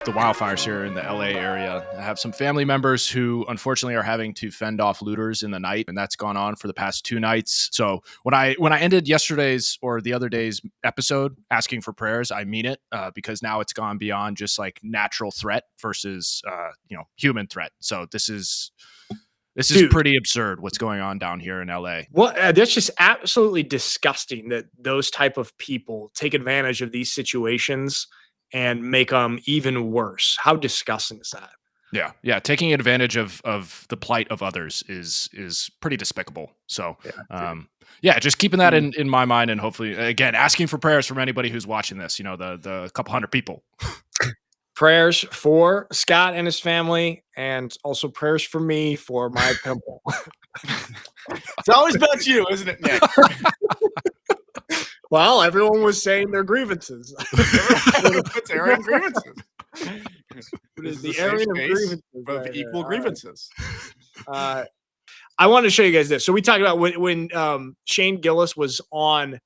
the wildfires here in the LA area. I have some family members who unfortunately are having to fend off looters in the night, and that's gone on for the past 2 nights. So when I ended yesterday's or the other day's episode asking for prayers, I mean it, because now it's gone beyond just like natural threat versus human threat. So this is pretty absurd what's going on down here in LA. Well, that's just absolutely disgusting that those type of people take advantage of these situations and make them even worse. How disgusting is that? Yeah. Taking advantage of the plight of others is pretty despicable. So, just keeping that in my mind, and hopefully, again, asking for prayers from anybody who's watching this. The couple hundred people. Prayers for Scott and his family, and also prayers for me for my pimple. It's always about you, isn't it, Nick? Well, everyone was saying their grievances. It's airing grievances. The airing of grievances. Of equal grievances. I wanted to show you guys this. So we talked about when Shane Gillis was on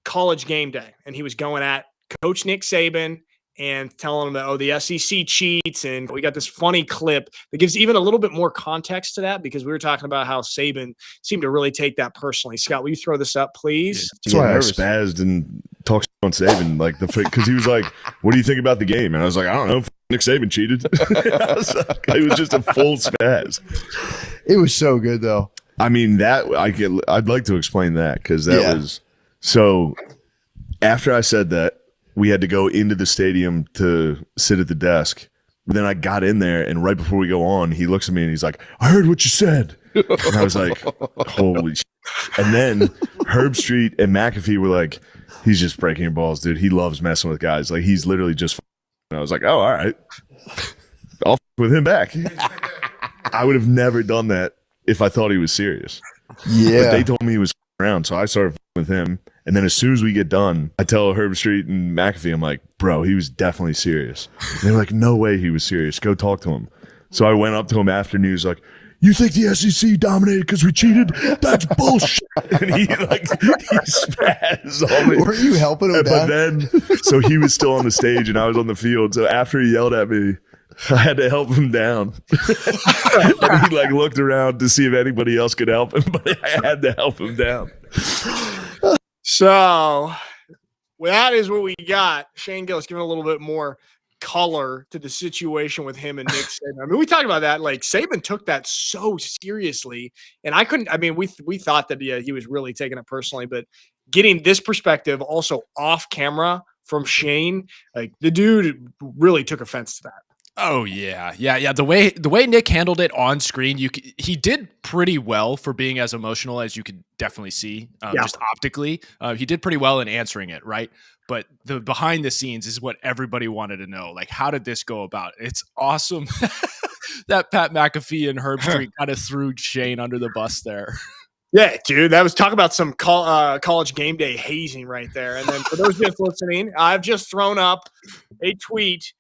College Game Day, and he was going at Coach Nick Saban and telling him that, the SEC cheats. And we got this funny clip that gives even a little bit more context to that, because we were talking about how Saban seemed to really take that personally. Scott, will you throw this up, please? That's why I spazzed and talked on Saban, because he was like, what do you think about the game? And I was like, I don't know. Nick Saban cheated. It was just a full spaz. It was so good, though. I mean, I'd like to explain that, because that was – so after I said that, we had to go into the stadium to sit at the desk. But then I got in there, and right before we go on, he looks at me and he's like, I heard what you said. And I was like, holy shit. And then Herb Street and McAfee were like, he's just breaking your balls, dude. He loves messing with guys. Like, he's literally just – and I was like, oh, all right. I'll with him back. I would have never done that if I thought he was serious. Yeah. But they told me he was around, so I started with him. And then as soon as we get done, I tell Herb Street and McAfee, I'm like, bro, he was definitely serious. And they're like, no way he was serious. Go talk to him. So I went up to him after, and he was like, you think the SEC dominated because we cheated? That's bullshit. And he spazzed on me. Weren't you helping him? But then, so he was still on the stage and I was on the field. So after he yelled at me, I had to help him down. And he looked around to see if anybody else could help him, but I had to help him down. So that is what we got. Shane Gillis giving a little bit more color to the situation with him and Nick Saban. I mean, we talked about that. Like, Saban took that so seriously, and we thought that he was really taking it personally, but getting this perspective also off camera from Shane, like, the dude really took offense to that. Oh yeah. The way Nick handled it on screen, he did pretty well for being as emotional as you could definitely see, just optically. He did pretty well in answering it, right? But the behind the scenes is what everybody wanted to know. Like, how did this go about? It's awesome that Pat McAfee and Herb Street kind of threw Shane under the bus there. Yeah, dude, that was talk about some College Game Day hazing right there. And then for those just listening, I've just thrown up a tweet.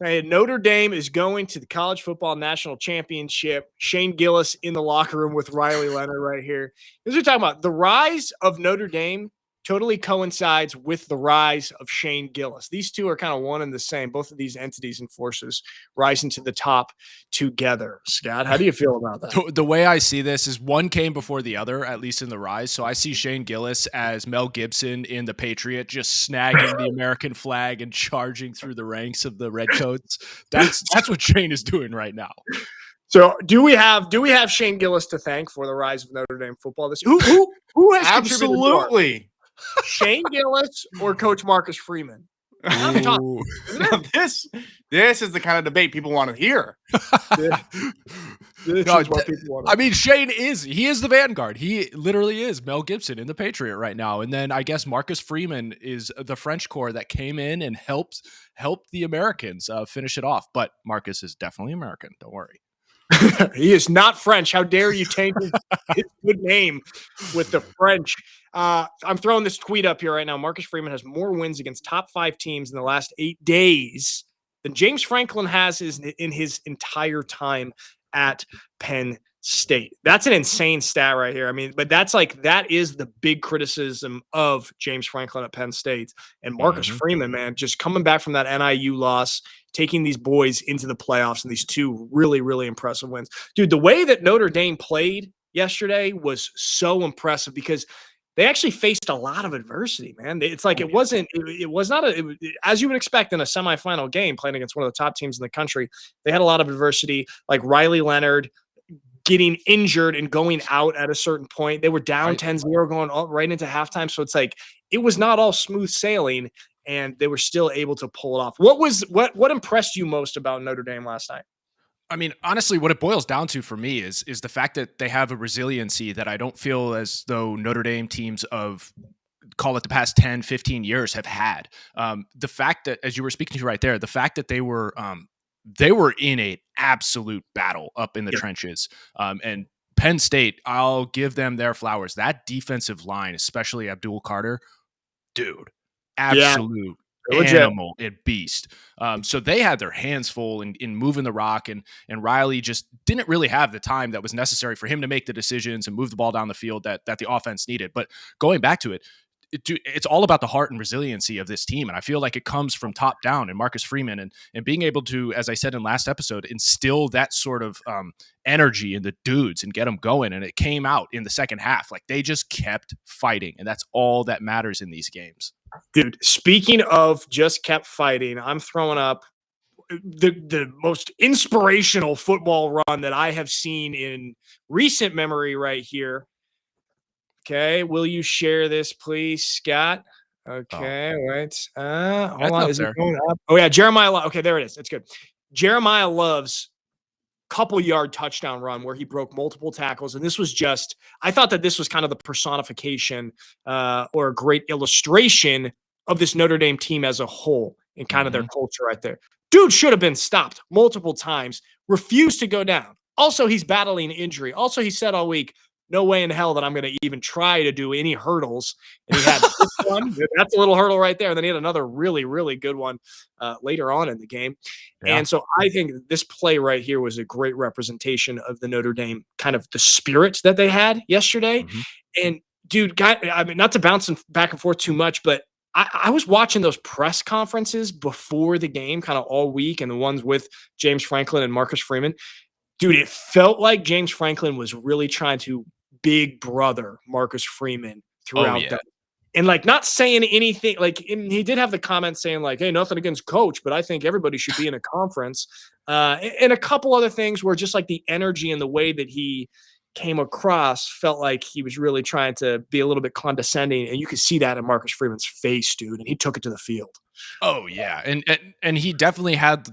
Notre Dame is going to the College Football National Championship. Shane Gillis in the locker room with Riley Leonard right here. As we're talking about, the rise of Notre Dame totally coincides with the rise of Shane Gillis. These two are kind of one and the same. Both of these entities and forces rising to the top together. Scott, how do you feel about that? The way I see this is one came before the other, at least in the rise. So I see Shane Gillis as Mel Gibson in The Patriot, just snagging the American flag and charging through the ranks of the Redcoats. That's what Shane is doing right now. So do we have Shane Gillis to thank for the rise of Notre Dame football this year? Who has absolutely Shane Gillis or Coach Marcus Freeman? This is the kind of debate people want to hear. I mean, Shane is the vanguard. He literally is Mel Gibson in The Patriot right now. And then I guess Marcus Freeman is the French Corps that came in and helped the Americans finish it off. But Marcus is definitely American. Don't worry. He is not French. How dare you taint his good name with the French? I'm throwing this tweet up here right now. Marcus Freeman has more wins against top 5 teams in the last 8 days than James Franklin has in his entire time at Penn State. That's an insane stat right here. I mean, but that is the big criticism of James Franklin at Penn State. And Marcus Freeman, man, just coming back from that NIU loss, taking these boys into the playoffs and these two really, really impressive wins. Dude, the way that Notre Dame played yesterday was so impressive because they actually faced a lot of adversity, man. It's like it was not as you would expect in a semifinal game playing against one of the top teams in the country. They had a lot of adversity, like Riley Leonard getting injured and going out at a certain point. They were down 10-0 going right into halftime. So it's like it was not all smooth sailing, and they were still able to pull it off. What impressed you most about Notre Dame last night? I mean, honestly, what it boils down to for me is the fact that they have a resiliency that I don't feel as though Notre Dame teams of, call it the past 10, 15 years have had. The fact that, as you were speaking to right there, the fact that they were in an absolute battle up in the trenches. And Penn State, I'll give them their flowers. That defensive line, especially Abdul Carter, dude, absolute animal and beast. So they had their hands full in moving the rock, and Riley just didn't really have the time that was necessary for him to make the decisions and move the ball down the field that the offense needed. But going back to it, it's all about the heart and resiliency of this team. And I feel like it comes from top down, and Marcus Freeman and being able to, as I said in last episode, instill that sort of energy in the dudes and get them going. And it came out in the second half. Like they just kept fighting. And that's all that matters in these games. Dude, speaking of just kept fighting, I'm throwing up the most inspirational football run that I have seen in recent memory right here. Okay, will you share this, please, Scott? Okay, wait. Hold on. Is it going up? Oh, yeah, Jeremiah. Okay, there it is. It's good. Jeremiah Love's couple-yard touchdown run where he broke multiple tackles. And this was just – I thought that this was kind of the personification or a great illustration of this Notre Dame team as a whole and kind of their culture right there. Dude should have been stopped multiple times, refused to go down. Also, he's battling injury. Also, he said all week, no way in hell that I'm going to even try to do any hurdles. And he had this one. That's a little hurdle right there. And then he had another really, really good one later on in the game. Yeah. And so I think this play right here was a great representation of the Notre Dame kind of the spirit that they had yesterday. And dude, I mean, not to bounce back and forth too much, but I was watching those press conferences before the game kind of all week, and the ones with James Franklin and Marcus Freeman. Dude, it felt like James Franklin was really trying to big brother Marcus Freeman throughout that. And like not saying anything, like he did have the comment saying like, hey, nothing against coach, but I think everybody should be in a conference. And a couple other things where just like the energy and the way that he came across felt like he was really trying to be a little bit condescending. And you could see that in Marcus Freeman's face, dude. And he took it to the field. Oh yeah. And he definitely had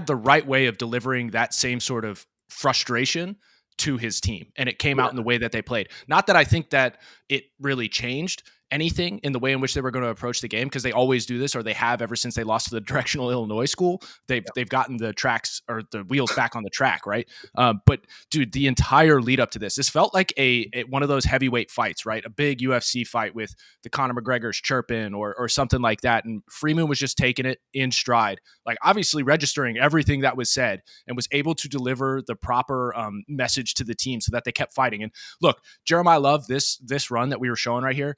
the right way of delivering that same sort of frustration to his team, and it came out in the way that they played. Not that I think that it really changed anything in the way in which they were going to approach the game, because they always do this, or they have ever since they lost to the directional Illinois school. They've gotten the tracks or the wheels back on the track, right? But dude, the entire lead up to this felt like a one of those heavyweight fights, right? A big UFC fight with the Conor McGregor's chirping or something like that. And Freeman was just taking it in stride, like obviously registering everything that was said, and was able to deliver the proper message to the team so that they kept fighting. And look, Jeremiah Love, this run that we were showing right here,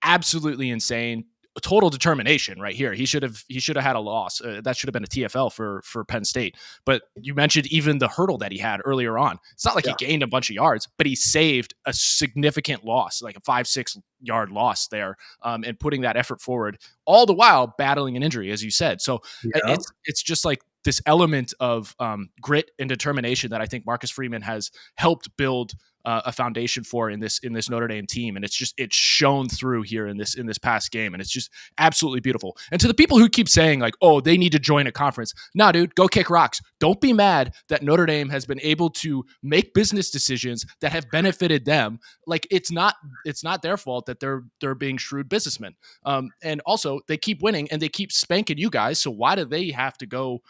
absolutely insane. Total determination right here. He should have had a loss. That should have been a TFL for Penn State. But you mentioned even the hurdle that he had earlier on. It's not like he gained a bunch of yards, but he saved a significant loss, like a 5-6 yard loss there, and putting that effort forward, all the while battling an injury, as you said. So it's just like this element of grit and determination that I think Marcus Freeman has helped build a foundation for in this Notre Dame team. And it's shown through here in this past game. And it's just absolutely beautiful. And to the people who keep saying like, oh, they need to join a conference. Nah, dude, go kick rocks. Don't be mad that Notre Dame has been able to make business decisions that have benefited them. Like it's not their fault that they're being shrewd businessmen. And also they keep winning and they keep spanking you guys. So why do they have to go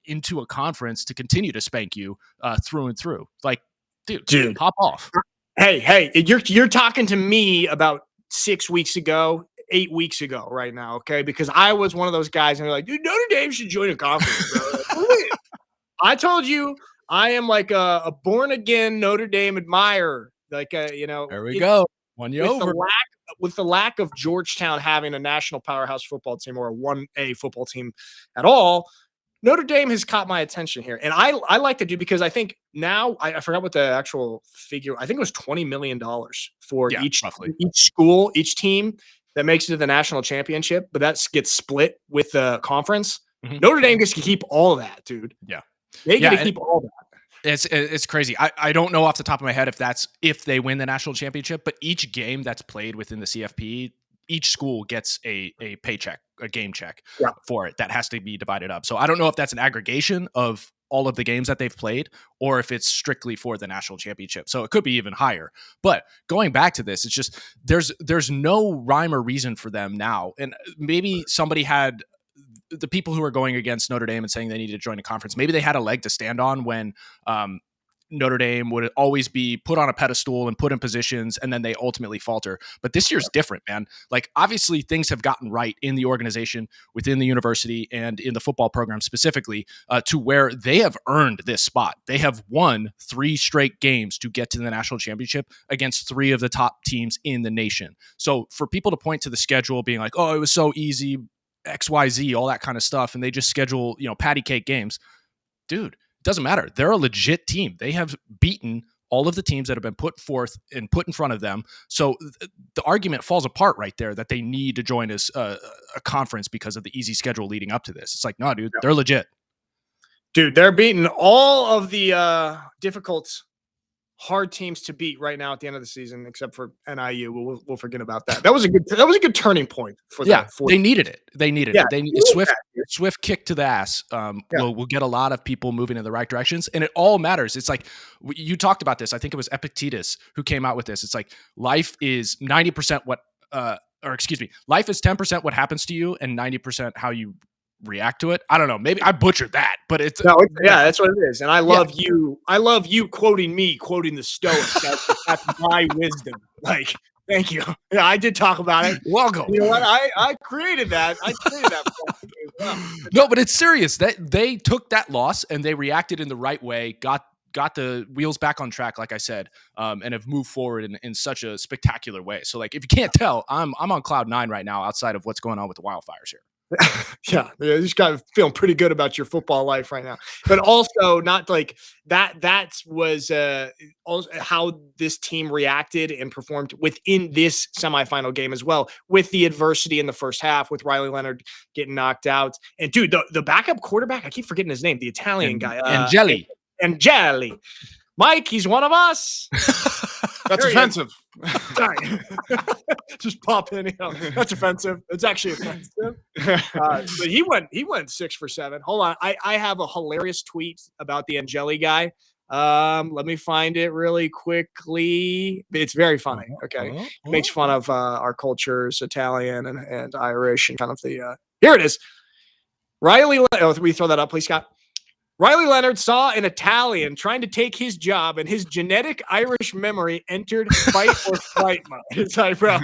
into a conference to continue to spank you through and through? Like, dude, pop off. Hey, you're talking to me about 6 weeks ago, 8 weeks ago right now, okay? Because I was one of those guys and they're like, dude, Notre Dame should join a conference, bro. I told you I am like a born-again Notre Dame admirer. Like, there we go. Won you over. With the lack of Georgetown having a national powerhouse football team or a 1A football team at all, Notre Dame has caught my attention here. And I like to do because I think now I forgot what the actual figure. I think it was $20 million for each school, each team that makes it to the national championship, but that gets split with the conference. Mm-hmm. Notre Dame gets to keep all of that, dude. Yeah. They get to keep all that. It's crazy. I don't know off the top of my head if they win the national championship, but each game that's played within the CFP, each school gets a paycheck, a game check for it that has to be divided up. So I don't know if that's an aggregation of all of the games that they've played or if it's strictly for the national championship. So it could be even higher. But going back to this, it's just there's no rhyme or reason for them now. And maybe somebody had the people who are going against Notre Dame and saying they need to join a conference, maybe they had a leg to stand on when Notre Dame would always be put on a pedestal and put in positions, and then they ultimately falter. But this year's different, man. Like, obviously things have gotten right in the organization, within the university, and in the football program specifically, to where they have earned this spot. They have won 3 straight games to get to the national championship against 3 of the top teams in the nation. So for people to point to the schedule being like, oh, it was so easy, XYZ, all that kind of stuff, and they just schedule, patty cake games. Dude, it doesn't matter. They're a legit team. They have beaten all of the teams that have been put forth and put in front of them. So the argument falls apart right there that they need to join us a conference because of the easy schedule leading up to this. It's like, no, dude, they're legit. Dude, they're beating all of the difficult, hard teams to beat right now at the end of the season, except for NIU. We'll forget about that. That was a good turning point for them. They needed it. They needed it. They needed Swift kick to the ass. Will get a lot of people moving in the right directions, and it all matters. It's like you talked about this. I think it was Epictetus who came out with this. It's like life is 90% life is 10% what happens to you and 90% how you react to it. I don't know. Maybe I butchered that, but that's what it is. And I love you. I love you quoting me, quoting the Stoics. That's my wisdom. Like, thank you. Yeah, I did talk about it. Welcome. You know what? I created that. No, but it's serious. That they took that loss and they reacted in the right way, got the wheels back on track, like I said, and have moved forward in such a spectacular way. So, like, if you can't tell, I'm on cloud 9 right now outside of what's going on with the Wildfires here. Yeah, you just got to feeling pretty good about your football life right now, but also not like that. That was how this team reacted and performed within this semifinal game as well, with the adversity in the first half, with Riley Leonard getting knocked out, and dude, the backup quarterback, I keep forgetting his name, the Italian guy, Angeli. Mike, he's one of us. That's offensive. Just pop in. That's offensive. It's actually offensive. But he went 6 for 7. Hold on. I have a hilarious tweet about the Angeli guy. Let me find it really quickly. It's very funny. Okay. He makes fun of our cultures, Italian and Irish, and kind of the here it is. Riley, we throw that up, please, Scott. Riley Leonard saw an Italian trying to take his job, and his genetic Irish memory entered fight or flight mode. It's like, bro,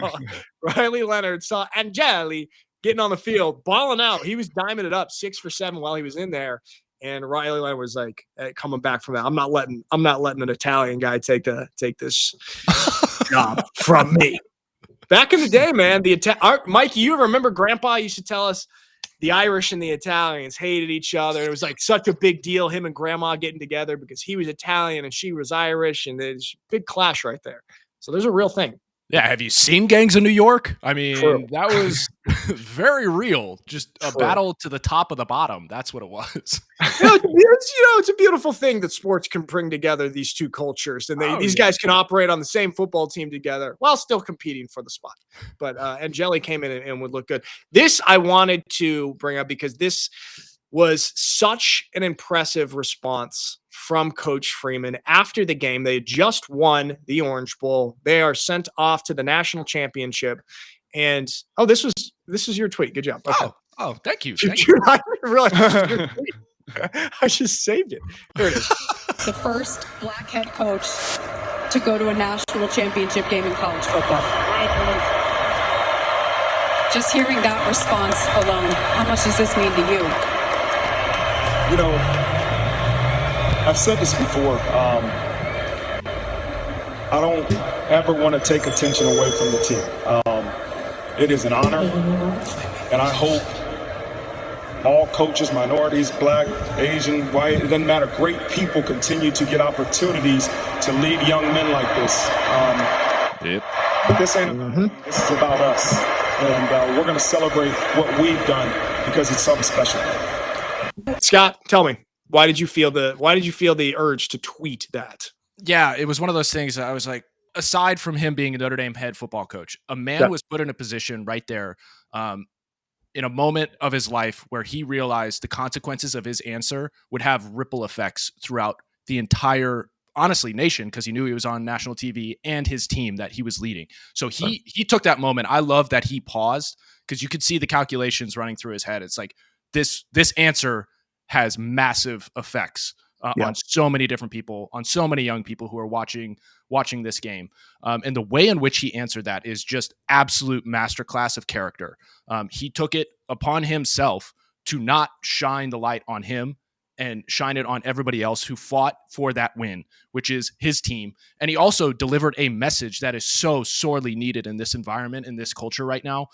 Riley Leonard saw Angeli getting on the field, balling out. He was diming it up 6 for 7 while he was in there. And Riley Leonard was like, coming back from that, I'm not letting an Italian guy take this job from me. Back in the day, man, Mikey, you remember Grandpa used to tell us the Irish and the Italians hated each other. It was like such a big deal, him and Grandma getting together because he was Italian and she was Irish, and there's a big clash right there. So there's a real thing. Yeah, have you seen Gangs of New York? I mean, that was very real. Just a battle to the top of the bottom. That's what it was. It's a beautiful thing that sports can bring together these two cultures, and these guys can operate on the same football team together while still competing for the spot. But Angeli came in and would look good. This I wanted to bring up because this was such an impressive response from Coach Freeman after the game. They just won the Orange Bowl. They are sent off to the national championship. And this is your tweet. Good job. Okay. Oh, thank you. I didn't realize this was your tweet. I just saved it. Here it is. The first black head coach to go to a national championship game in college football. Just hearing that response alone, how much does this mean to you? You know, I've said this before. I don't ever want to take attention away from the team. It is an honor, and I hope all coaches, minorities, black, Asian, white, it doesn't matter. Great people continue to get opportunities to lead young men like this. But this ain't about me. This is about us. And we're going to celebrate what we've done because it's something special. Scott, tell me, why did you feel the urge to tweet that? Yeah, it was one of those things that I was like, aside from him being a Notre Dame head football coach, a man was put in a position right there in a moment of his life where he realized the consequences of his answer would have ripple effects throughout the entire, honestly, nation, because he knew he was on national TV and his team that he was leading. So he took that moment. I love that he paused because you could see the calculations running through his head. It's like this answer has massive effects on so many different people, on so many young people who are watching this game. And the way in which he answered that is just absolute masterclass of character. He took it upon himself to not shine the light on him and shine it on everybody else who fought for that win, which is his team. And he also delivered a message that is so sorely needed in this environment, in this culture right now,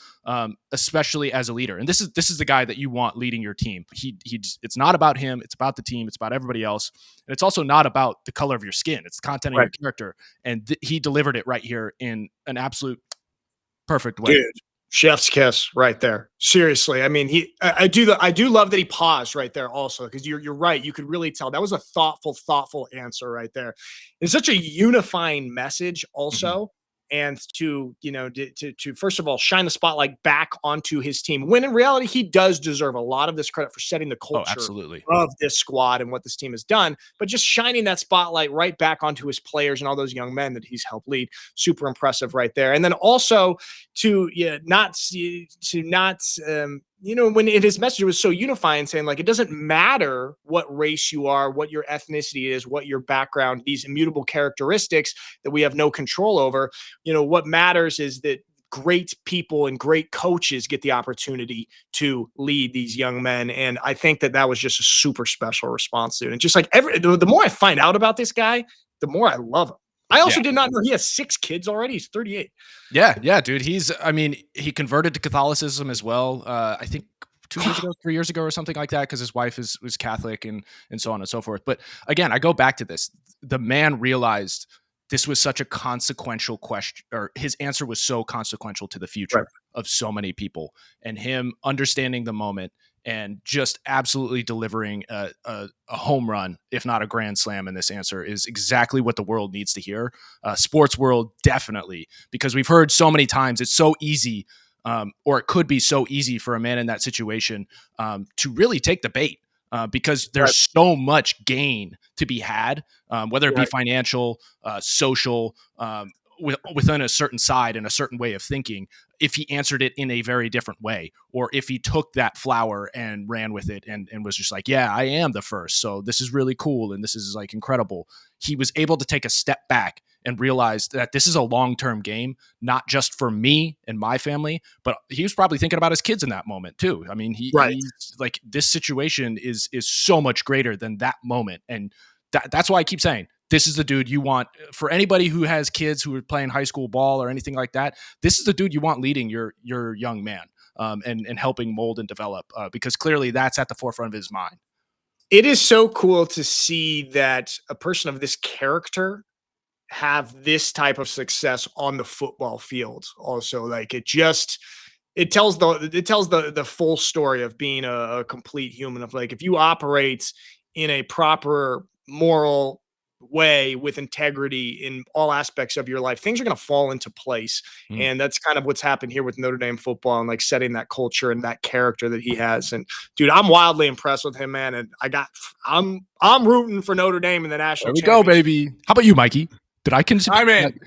especially as a leader. And this is the guy that you want leading your team. It's not about him. It's about the team. It's about everybody else. And it's also not about the color of your skin. It's the content of your character. And he delivered it right here in an absolute perfect way. Dude. Chef's kiss right there. Seriously. I mean, I do love that he paused right there also, because you're right. You could really tell that was a thoughtful answer right there. It's such a unifying message also. And to first of all, shine the spotlight back onto his team, when in reality, he does deserve a lot of this credit for setting the culture of this squad and what this team has done. But just shining that spotlight right back onto his players and all those young men that he's helped lead, super impressive right there. And then also when in his message, it was so unifying, saying like, it doesn't matter what race you are, what your ethnicity is, what your background, these immutable characteristics that we have no control over. What matters is that great people and great coaches get the opportunity to lead these young men. And I think that was just a super special response to it. And just like the more I find out about this guy, the more I love him. I also did not know he has 6 kids already. He's 38. Yeah, dude. He converted to Catholicism as well. I think 2 years ago, 3 years ago or something like that, because his wife was Catholic and so on and so forth. But again, I go back to this. The man realized this was such a consequential question, or his answer was so consequential to the future of so many people, and him understanding the moment and just absolutely delivering a home run, if not a grand slam in this answer, is exactly what the world needs to hear. Sports world, definitely, because we've heard so many times it's so easy, or it could be so easy for a man in that situation to really take the bait. Because there's so much gain to be had, whether it be financial, social, within a certain side and a certain way of thinking, if he answered it in a very different way, or if he took that flower and ran with it and was just like, yeah, I am the first, so this is really cool and this is like incredible. He was able to take a step back and realize that this is a long-term game, not just for me and my family, but he was probably thinking about his kids in that moment too. I mean, he's like, this situation is so much greater than that moment. And that's why I keep saying, this is the dude you want for anybody who has kids who are playing high school ball or anything like that. This is the dude you want leading your young man and helping mold and develop, because clearly that's at the forefront of his mind. It is so cool to see that a person of this character have this type of success on the football field. Also, like it tells the full story of being a complete human, of like, if you operate in a proper moral way with integrity in all aspects of your life, things are going to fall into place. And that's kind of what's happened here with Notre Dame football, and like setting that culture and that character that he has. And dude, I'm wildly impressed with him, man. And I'm rooting for Notre Dame in the national championship. There we go, baby. How about you, Mikey? Did I consider? I'm in.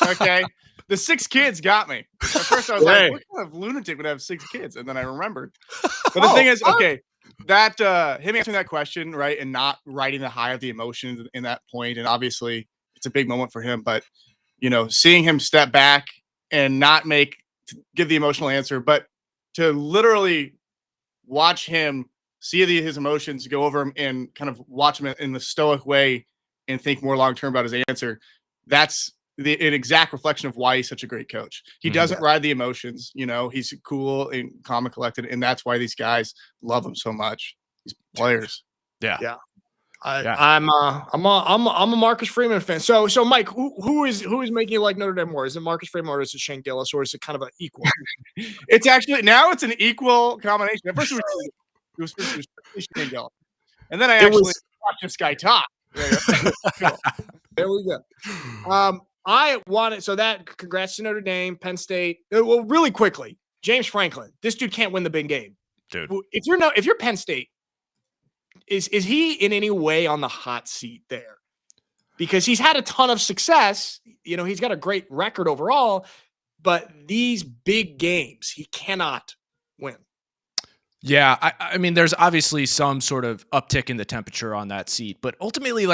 Okay. The 6 kids got me. At first I was like, what kind of lunatic would have 6 kids? And then I remembered. But the thing is, okay, that him answering that question, right, and not riding the high of the emotions in that point, and obviously it's a big moment for him, but seeing him step back and not give the emotional answer, but to literally watch him see his emotions go over him and kind of watch him in the stoic way and think more long term about his answer. That's an exact reflection of why he's such a great coach. He doesn't ride the emotions. He's cool and calm and collected, and that's why these guys love him so much. These players. Yeah. I'm a Marcus Freeman fan. So Mike, who is making you like Notre Dame more? Is it Marcus Freeman or is it Shane Gillis, or is it kind of an equal? It's actually now it's an equal combination. At first it was Shane Gillis, and then I actually watched this guy talk. There we go. Congrats to Notre Dame, Penn State. Well, really quickly, James Franklin. This dude can't win the big game, dude. If you're Penn State, is he in any way on the hot seat there? Because he's had a ton of success. He's got a great record overall, but these big games he cannot win. Yeah, I mean, there's obviously some sort of uptick in the temperature on that seat, but ultimately,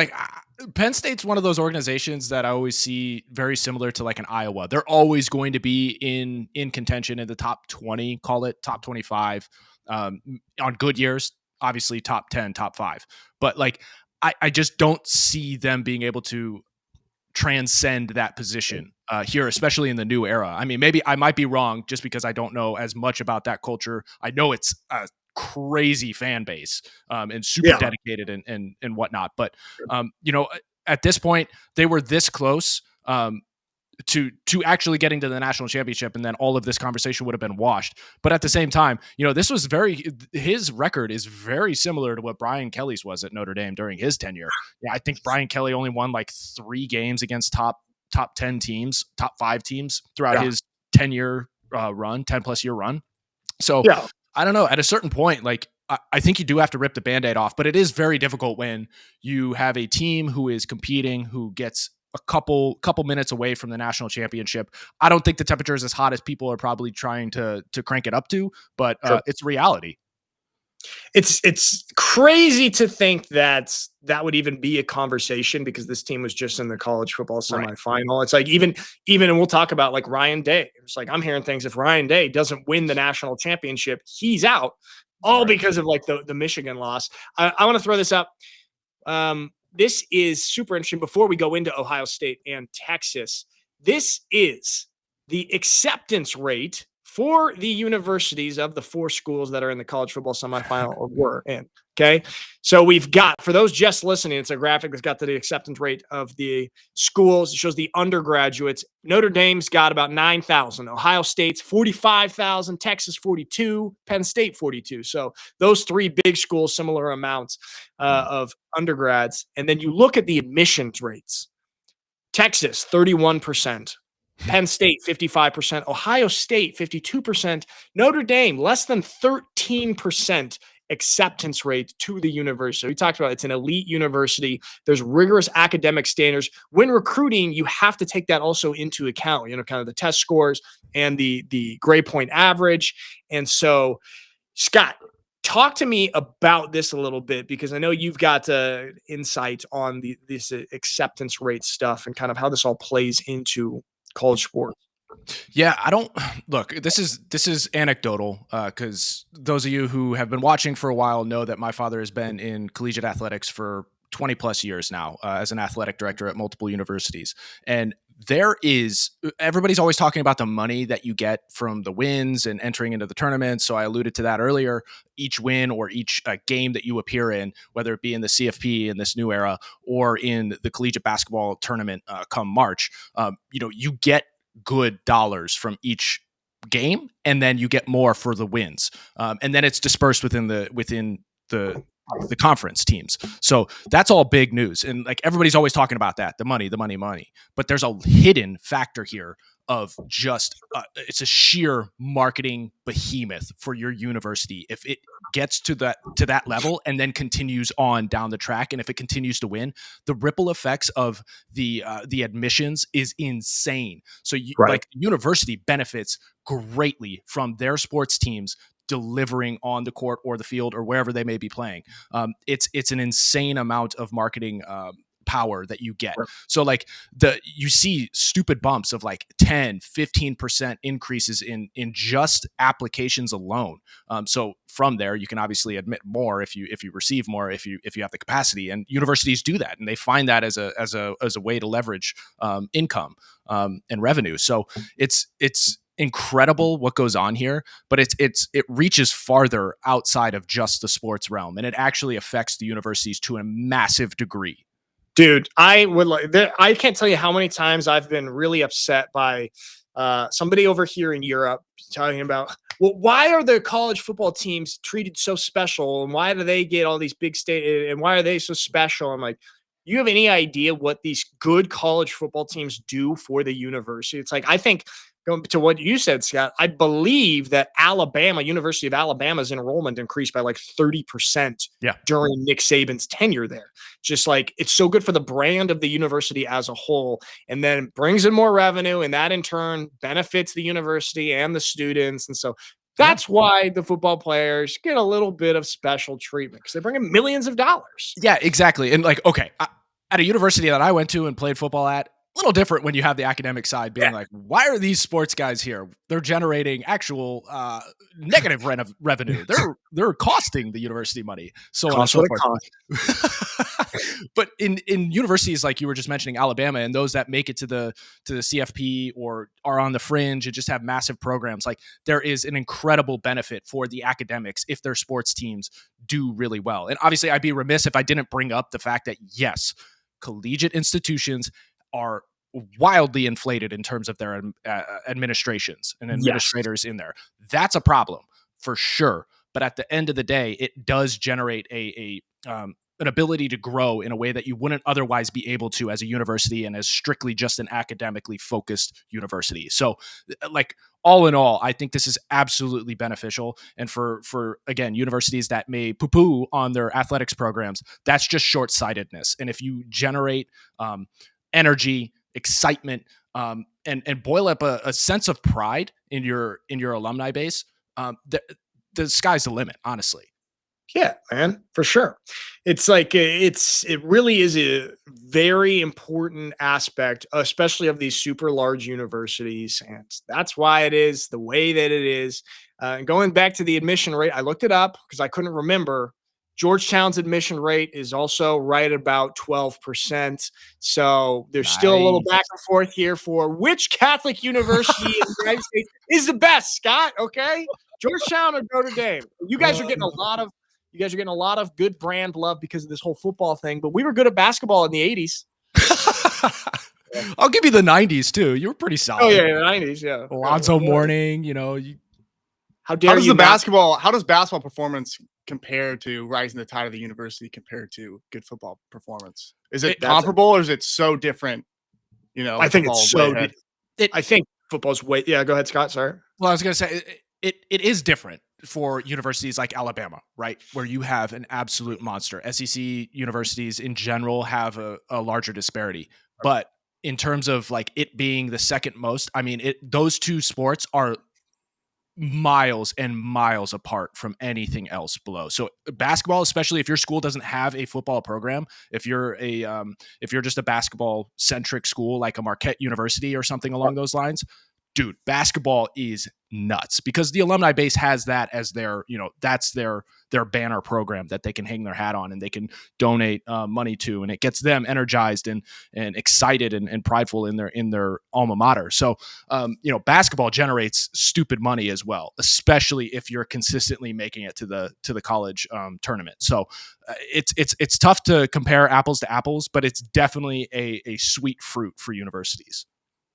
Penn State's one of those organizations that I always see very similar to like an Iowa. They're always going to be in contention in the top 20, call it top 25, on good years, obviously top 10, top 5. But I just don't see them being able to transcend that position here, especially in the new era. I mean, maybe I might be wrong just because I don't know as much about that culture. I know it's a crazy fan base and super dedicated and whatnot. But, at this point, they were this close to actually getting to the national championship, and then all of this conversation would have been washed. But at the same time, this was his record is very similar to what Brian Kelly's was at Notre Dame during his tenure. Yeah, I think Brian Kelly only won 3 games against top 10 teams, top 5 teams throughout his 10-year run, 10+ year run. So I don't know, at a certain point, I think you do have to rip the Band-Aid off, but it is very difficult when you have a team who is competing, who gets a couple minutes away from the national championship. I don't think the temperature is as hot as people are probably trying to crank it up to, but it's reality. It's crazy to think that would even be a conversation, because this team was just in the college football semifinal. Right. It's like even, and we'll talk about Ryan Day. It's like, I'm hearing things, if Ryan Day doesn't win the national championship, he's out, all because of the Michigan loss. I want to throw this up. This is super interesting. Before we go into Ohio State and Texas, this is the acceptance rate for the universities of the 4 schools that are in the college football semifinal or were in. Okay. So we've got, for those just listening, it's a graphic that's got the acceptance rate of the schools. It shows the undergraduates. Notre Dame's got about 9,000. Ohio State's 45,000. Texas 42. Penn State 42. So those 3 big schools, similar amounts of undergrads. And then you look at the admissions rates. Texas 31%. Penn State, 55%, Ohio State, 52%, Notre Dame, less than 13% acceptance rate to the university. We talked about it's an elite university. There's rigorous academic standards. When recruiting, you have to take that also into account, kind of the test scores and the grade point average. And so, Scott, talk to me about this a little bit, because I know you've got insight on this acceptance rate stuff and kind of how this all plays into college sports. Yeah, this is anecdotal, because those of you who have been watching for a while know that my father has been in collegiate athletics for 20+ years now, as an athletic director at multiple universities. And everybody's always talking about the money that you get from the wins and entering into the tournament. So I alluded to that earlier. Each win or each game that you appear in, whether it be in the CFP in this new era or in the collegiate basketball tournament come March, you get good dollars from each game, and then you get more for the wins, and then it's dispersed within the conference teams. So that's all big news. And everybody's always talking about that, the money. But there's a hidden factor here of just, it's a sheer marketing behemoth for your university. If it gets to that level and then continues on down the track, and if it continues to win, the ripple effects of the admissions is insane. So the university benefits greatly from their sports teams delivering on the court or the field or wherever they may be playing. It's an insane amount of marketing power that you get. Right. So like you see stupid bumps of like 10, 15% increases in just applications alone. So from there, you can obviously admit more if you receive more, if you have the capacity, and universities do that, and they find that as a way to leverage income and revenue. So it's incredible what goes on here, but it reaches farther outside of just the sports realm, and it actually affects the universities to a massive degree. Dude, I can't tell you how many times I've been really upset by somebody over here in Europe talking about, well, why are the college football teams treated so special, and why do they get all these big state, and why are they so special? I'm like, you have any idea what these good college football teams do for the university? It's like, I think, going to what you said, Scott, I believe that University of Alabama's enrollment increased by like 30% during Nick Saban's tenure there. Just like, it's so good for the brand of the university as a whole, and then brings in more revenue, and that in turn benefits the university and the students. And so that's why the football players get a little bit of special treatment, because they bring in millions of dollars. Yeah, exactly. And like, okay, at a university that I went to and played football at, a little different when you have the academic side being like, why are these sports guys here? They're generating actual negative revenue. They're costing the university money. So on and so forth. But in universities like you were just mentioning, Alabama, and those that make it to the CFP or are on the fringe and just have massive programs, like there is an incredible benefit for the academics if their sports teams do really well. And obviously I'd be remiss if I didn't bring up the fact that yes, collegiate institutions are wildly inflated in terms of their administrations and administrators in there. That's a problem for sure. But at the end of the day, it does generate an ability to grow in a way that you wouldn't otherwise be able to as a university and as strictly just an academically focused university. So like all in all, I think this is absolutely beneficial. And for again, universities that may poo-poo on their athletics programs, that's just short-sightedness. And if you generate energy, excitement, and boil up a sense of pride in your alumni base, the sky's the limit, honestly. Yeah, man, for sure. It's like it really is a very important aspect, especially of these super large universities, and that's why it is the way that it is. Going back to the admission rate, I looked it up because I couldn't remember. Georgetown's admission rate is also right about 12%. So there's still a little back and forth here for which Catholic university in the United States is the best, Scott. Okay. Georgetown or Notre Dame. You guys are getting a lot of good brand love because of this whole football thing, but we were good at basketball in the 80s. I'll give you the 90s too. You were pretty solid. Oh yeah, the 90s, yeah. Alonzo Mourning, how does basketball performance compare to rising the tide of the university compared to good football performance? Is it comparable or is it so different? I think it's so. I think football's way. Yeah, go ahead, Scott. Sorry. Well, I was going to say it is different for universities like Alabama, right, where you have an absolute monster. SEC universities in general have a larger disparity, but in terms of like it being the second most, I mean, those two sports are miles and miles apart from anything else below. So basketball, especially if your school doesn't have a football program, if you're just a basketball centric school like a Marquette University or something along those lines, dude, basketball is nuts because the alumni base has that as their, that's their banner program that they can hang their hat on and they can donate money to, and it gets them energized and excited and prideful in their alma mater. So, basketball generates stupid money as well, especially if you're consistently making it to the college tournament. So it's tough to compare apples to apples, but it's definitely a sweet fruit for universities.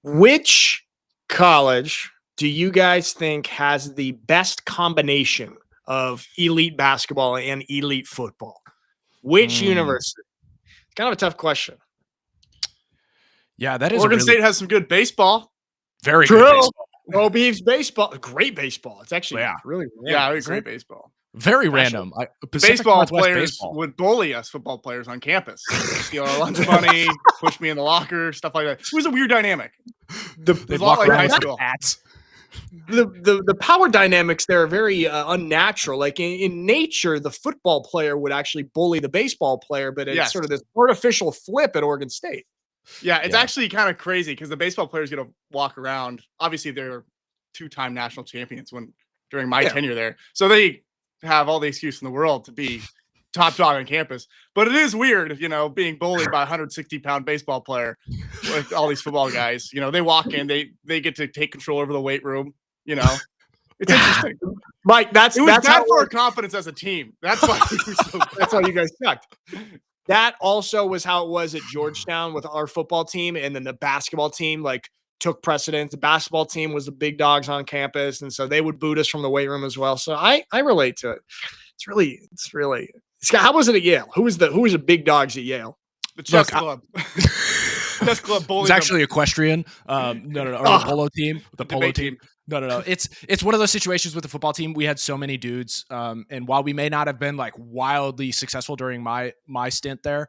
Which college do you guys think has the best combination of elite basketball and elite football? Which university? It's kind of a tough question. Yeah, that is. Oregon State has some good baseball. Very true. Good baseball. Oh, Beavs baseball. Great baseball. It's actually really great baseball. Very random. Baseball players would bully us football players on campus. Steal our lunch money, push me in the locker, stuff like that. It was a weird dynamic. They'd a lot walk like around high with school. hats. the power dynamics there are very unnatural. Like in nature, the football player would actually bully the baseball player, but it's sort of this artificial flip at Oregon State. Yeah, it's actually kind of crazy because the baseball players get to walk around. Obviously, they're 2-time national champions during my tenure there. So they have all the excuse in the world to be top dog on campus. But it is weird, being bullied by a 160-pound baseball player with all these football guys. They walk in, they get to take control over the weight room. It's interesting. Mike, that's bad how for our confidence as a team. That's why that's why you guys sucked. That also was how it was at Georgetown with our football team, and then the basketball team took precedence. The basketball team was the big dogs on campus, and so they would boot us from the weight room as well. So I relate to it. It's really. Scott, how was it at Yale? Who was the big dogs at Yale? The chess club. Chess club bullied. It's actually equestrian. No. Or the polo team. The polo team. No. It's one of those situations with the football team. We had so many dudes, and while we may not have been wildly successful during my stint there,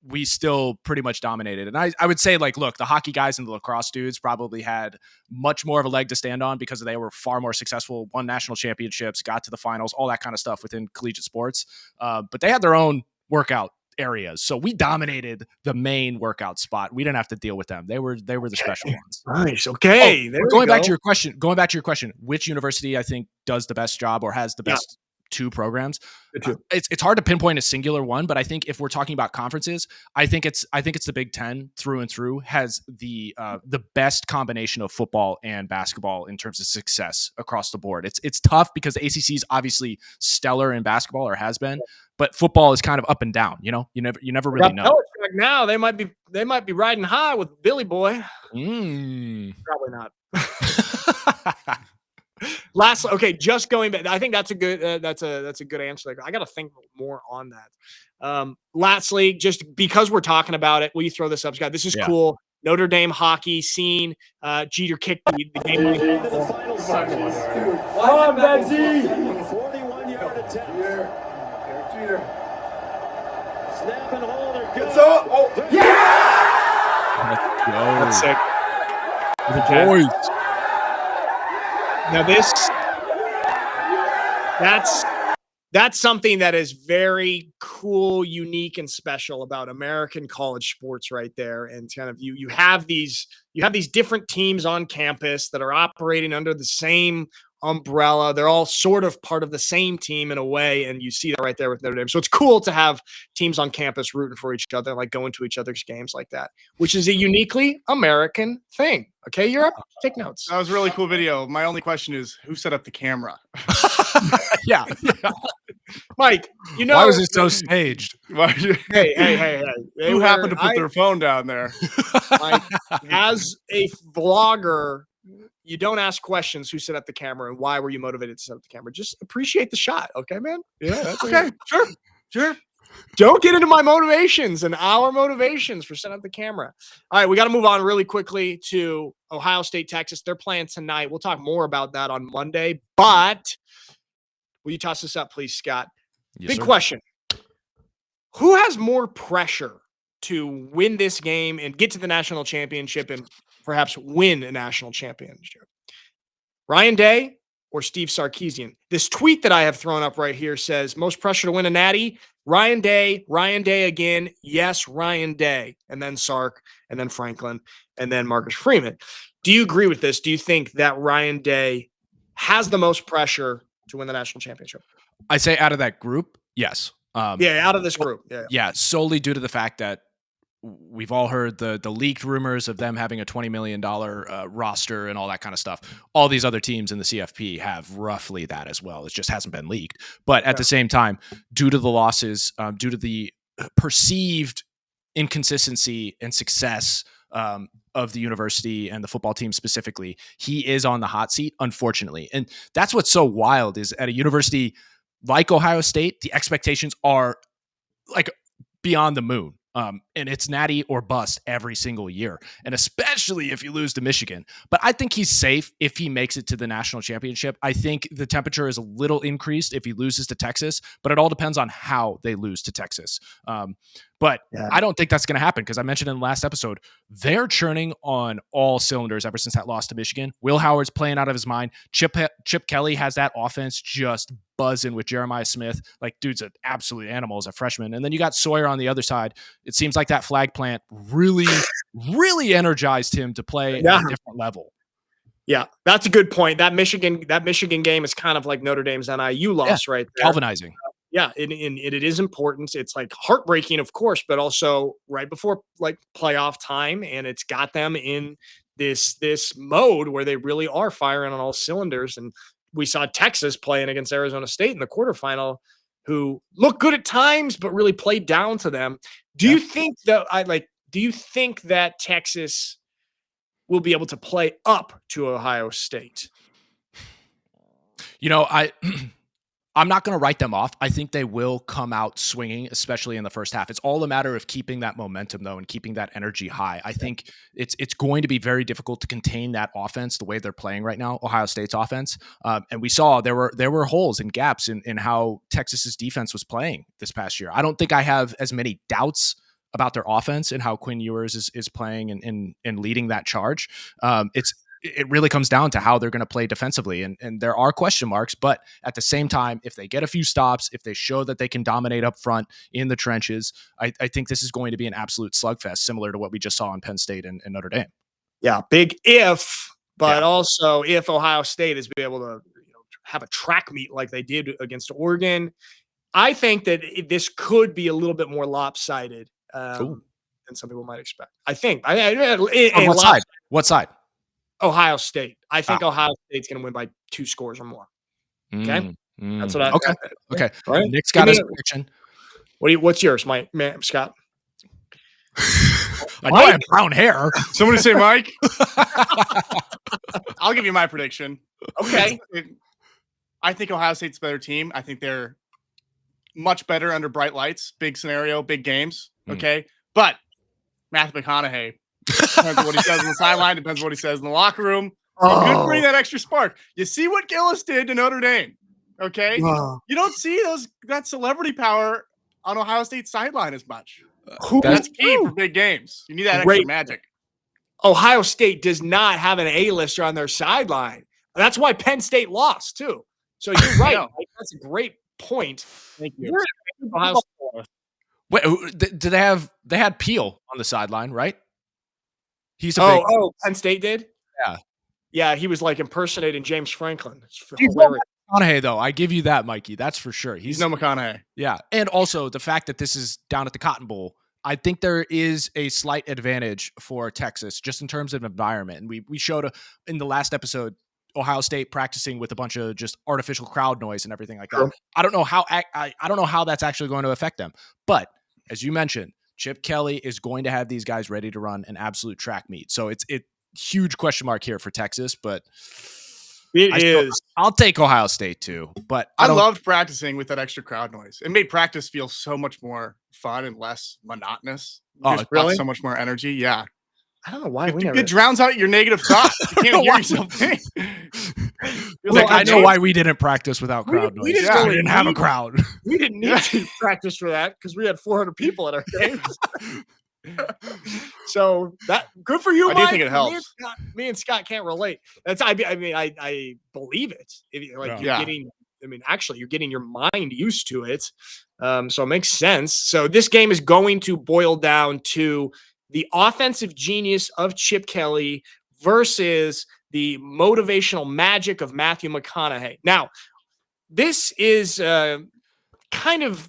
we still pretty much dominated. And I would say look, the hockey guys and the lacrosse dudes probably had much more of a leg to stand on because they were far more successful, won national championships, got to the finals, all that kind of stuff within collegiate sports. But they had their own workout areas. So we dominated the main workout spot. We didn't have to deal with them. They were the special ones. Nice. Okay. Going back to your question, which university I think does the best job or has the best two programs? It's hard to pinpoint a singular one, but I think if we're talking about conferences, I think it's the Big Ten through and through has the best combination of football and basketball in terms of success across the board. It's tough because the ACC is obviously stellar in basketball or has been, but football is kind of up and down. You never really know. Now they might be riding high with Billy Boy. Probably not. Okay, just going back. I think that's a good answer. I got to think more on that. Lastly, just because we're talking about it, will you throw this up, Scott? This is cool. Notre Dame hockey scene. Jeter kicked the game. Come on, Betsy. 41-yard attempt. Jeter. Snap and hold are good. That's sick. The boys. Now that's something that is very cool, unique, and special about American college sports right there. And kind of you have these different teams on campus that are operating under the same umbrella. They're all sort of part of the same team in a way, and you see that right there with Notre Dame. So it's cool to have teams on campus rooting for each other, going to each other's games like that, which is a uniquely American thing. Okay, you're up. Take notes. That was a really cool video. My only question is, who set up the camera? Yeah. Mike, why was it so staged? Hey. Who happened to put their phone down there? Mike, as a vlogger, you don't ask questions who set up the camera and why were you motivated to set up the camera. Just appreciate the shot. Okay, man? Yeah, that's okay. Sure. Don't get into my motivations and our motivations for setting up the camera. All right, we got to move on really quickly to Ohio State, Texas. They're playing tonight. We'll talk more about that on Monday. But will you toss this up, please, Scott? Yes, Big sir. question. Who has more pressure to win this game and get to the national championship and perhaps win a national championship? Ryan Day or Steve Sarkisian? This tweet that I have thrown up right here says, most pressure to win a natty, Ryan Day again. Yes, Ryan Day. And then Sark, and then Franklin, and then Marcus Freeman. Do you agree with this? Do you think that Ryan Day has the most pressure to win the national championship? I say out of that group, yes. Out of this group. Yeah, solely due to the fact that we've all heard the leaked rumors of them having a $20 million roster and all that kind of stuff. All these other teams in the CFP have roughly that as well. It just hasn't been leaked. But at the same time, due to the losses, due to the perceived inconsistency and success of the university and the football team specifically, he is on the hot seat, unfortunately. And that's what's so wild is at a university like Ohio State, the expectations are beyond the moon. And it's natty or bust every single year, and especially if you lose to Michigan. But I think he's safe if he makes it to the national championship. I think the temperature is a little increased if he loses to Texas, but it all depends on how they lose to Texas. But I don't think that's going to happen because I mentioned in the last episode, they're churning on all cylinders ever since that loss to Michigan. Will Howard's playing out of his mind. Chip Kelly has that offense just buzzing with Jeremiah Smith. Like, dude's an absolute animal as a freshman. And then you got Sawyer on the other side. It seems like that flag plant really, really energized him to play at a different level. Yeah, that's a good point. That Michigan game is kind of like Notre Dame's NIU loss right there. Galvanizing. Yeah, and it is important. It's like heartbreaking, of course, but also right before like playoff time, and it's got them in this mode where they really are firing on all cylinders. And we saw Texas playing against Arizona State in the quarterfinal, who looked good at times, but really played down to them. Do you think that Texas will be able to play up to Ohio State? I'm not going to write them off. I think they will come out swinging, especially in the first half. It's all a matter of keeping that momentum, though, and keeping that energy high. I think it's going to be very difficult to contain that offense the way they're playing right now, Ohio State's offense. And we saw there were holes and gaps in how Texas's defense was playing this past year. I don't think I have as many doubts about their offense and how Quinn Ewers is playing and leading that charge. It really comes down to how they're going to play defensively. And there are question marks, but at the same time, if they get a few stops, if they show that they can dominate up front in the trenches, I think this is going to be an absolute slugfest, similar to what we just saw in Penn State and Notre Dame. Yeah, big if, but also if Ohio State is be able to have a track meet like they did against Oregon, I think that this could be a little bit more lopsided than some people might expect. I think. What side? Ohio State. I think Ohio State's going to win by 2 scores or more. Okay, that's what I. Okay. Right? Nick's got his prediction. What's yours, man, Scott? I know I have brown hair. Somebody say Mike. I'll give you my prediction. Okay. I think Ohio State's a better team. I think they're much better under bright lights, big scenario, big games. Okay, but Matthew McConaughey. Depends on what he says on the sideline. Depends on what he says in the locker room. He could bring that extra spark. You see what Gillis did to Notre Dame, okay? You don't see that celebrity power on Ohio State's sideline as much. That's key for big games. You need that extra magic. Ohio State does not have an A-lister on their sideline. That's why Penn State lost, too. So you're right. That's a great point. Thank you. Wait, do they had Peel on the sideline, right? He's Penn State did? Yeah. Yeah, he was like impersonating James Franklin. He's no McConaughey, though. I give you that, Mikey. That's for sure. He's no McConaughey. Yeah. And also the fact that this is down at the Cotton Bowl, I think there is a slight advantage for Texas just in terms of environment. And we showed in the last episode Ohio State practicing with a bunch of just artificial crowd noise and everything like that. Sure. I don't know how that's actually going to affect them. But as you mentioned, Chip Kelly is going to have these guys ready to run an absolute track meet. So it's huge question mark here for Texas, but I'll take Ohio State too. But I loved practicing with that extra crowd noise. It made practice feel so much more fun and less monotonous. Really? So much more energy. Yeah. I don't know why it drowns out your negative thoughts. You can't hear yourself think. I know why we didn't practice without crowd noise. We didn't have a crowd. We didn't need to practice for that because we had 400 people at our games. So that good for you, I Mike. do think it helps. Me and Scott can't relate. I believe it. You're getting your mind used to it. So it makes sense. So this game is going to boil down to the offensive genius of Chip Kelly versus the motivational magic of Matthew McConaughey. Now, this is kind of